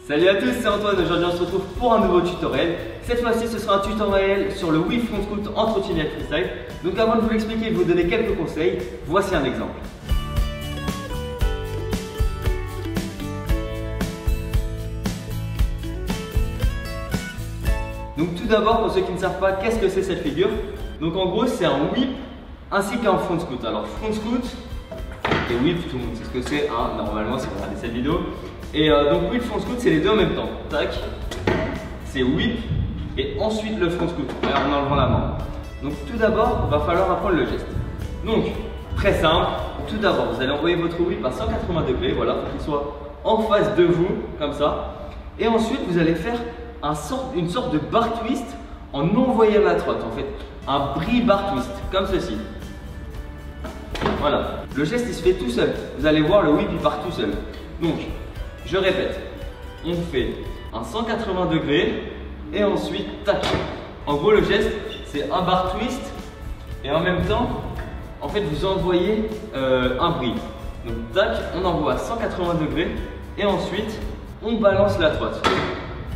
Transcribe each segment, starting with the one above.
Salut à tous, c'est Antoine. Aujourd'hui on se retrouve pour un nouveau tutoriel. Cette fois-ci ce sera un tutoriel sur le whip front scoot en trottinette freestyle. Donc avant de vous l'expliquer et de vous donner quelques conseils, voici un exemple. Donc tout d'abord, pour ceux qui ne savent pas, qu'est-ce que c'est cette figure? Donc en gros c'est un whip ainsi qu'un front scoot. Alors front scoot et whip, tout le monde sait ce que c'est, hein, normalement si vous regardez cette vidéo. Et donc whip, front scoot, c'est les deux en même temps. Tac, c'est whip et ensuite le front scoot en enlevant la main. Donc tout d'abord, il va falloir apprendre le geste. Donc très simple, tout d'abord vous allez envoyer votre whip à 180 degrés, voilà, il faut qu'il soit en face de vous, comme ça. Et ensuite vous allez faire une sorte de bar twist en envoyant la trotte, en fait, un bris bar twist, comme ceci. Voilà, le geste il se fait tout seul, vous allez voir le whip il part tout seul. Donc, je répète, on fait un 180 degrés et ensuite tac. En gros le geste c'est un bar twist et en même temps, en fait vous envoyez un bris. Donc tac, on envoie à 180 degrés et ensuite on balance la trotte.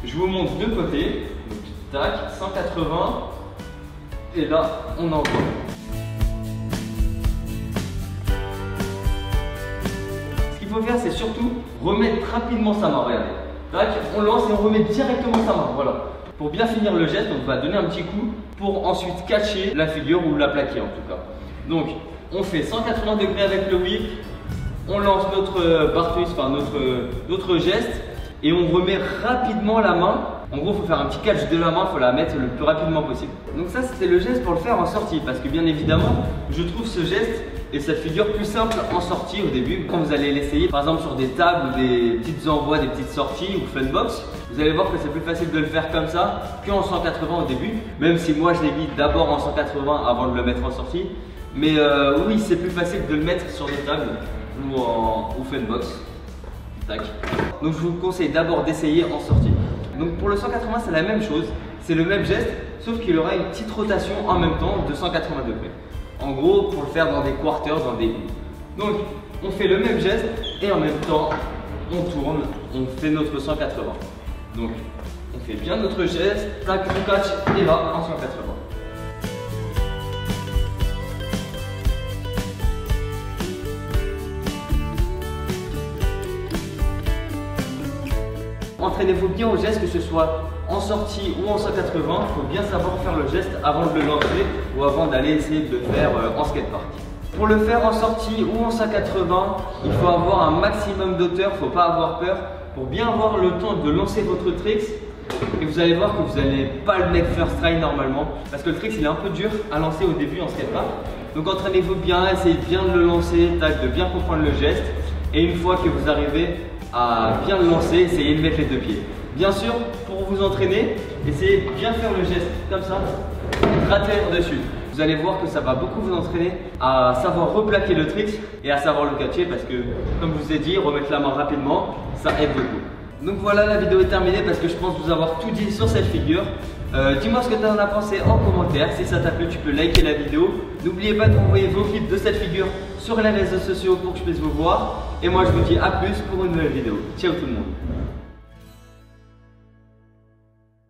Je vous montre de côté, donc tac, 180 et là on envoie. Ce qu'il faut faire c'est surtout remettre rapidement sa main, regardez. Tac, on lance et on remet directement sa main, voilà. Pour bien finir le geste, on va donner un petit coup pour ensuite catcher la figure ou la plaquer en tout cas. Donc on fait 180 degrés avec le whip, on lance notre bar twist, enfin notre geste. Et on remet rapidement la main. En gros, il faut faire un petit catch de la main, il faut la mettre le plus rapidement possible. Donc ça, c'était le geste pour le faire en sortie. Parce que bien évidemment, je trouve ce geste et cette figure plus simple en sortie au début. Quand vous allez l'essayer, par exemple sur des tables ou des petites envois, des petites sorties ou funbox, vous allez voir que c'est plus facile de le faire comme ça qu'en 180 au début. Même si moi, je l'ai mis d'abord en 180 avant de le mettre en sortie. Mais oui, c'est plus facile de le mettre sur des tables ou funbox. Tac. Donc je vous conseille d'abord d'essayer en sortie. Donc pour le 180 c'est la même chose, c'est le même geste, sauf qu'il aura une petite rotation en même temps de 180 degrés. En gros pour le faire dans des quarters, dans des bouts. Donc on fait le même geste et en même temps on tourne, on fait notre 180. Donc on fait bien notre geste, tac, on catch et là en 180. Entraînez-vous bien au geste, que ce soit en sortie ou en 180, il faut bien savoir faire le geste avant de le lancer ou avant d'aller essayer de le faire en skatepark. Pour le faire en sortie ou en 180, il faut avoir un maximum d'auteur, il ne faut pas avoir peur pour bien avoir le temps de lancer votre tricks. Et vous allez voir que vous n'allez pas le mettre first try normalement parce que le tricks il est un peu dur à lancer au début en skatepark. Donc entraînez-vous bien, essayez bien de le lancer, de bien comprendre le geste et une fois que vous arrivez à bien le lancer, essayez de mettre les deux pieds. Bien sûr, pour vous entraîner, essayez de bien faire le geste comme ça, atterrir dessus. Vous allez voir que ça va beaucoup vous entraîner à savoir replaquer le trick et à savoir le catcher parce que, comme je vous ai dit, remettre la main rapidement, ça aide beaucoup. Donc voilà, la vidéo est terminée parce que je pense vous avoir tout dit sur cette figure. Dis-moi ce que tu en as pensé en commentaire. Si ça t'a plu, tu peux liker la vidéo. N'oubliez pas de m'envoyer vos clips de cette figure sur les réseaux sociaux pour que je puisse vous voir. Et moi, je vous dis à plus pour une nouvelle vidéo. Ciao tout le monde.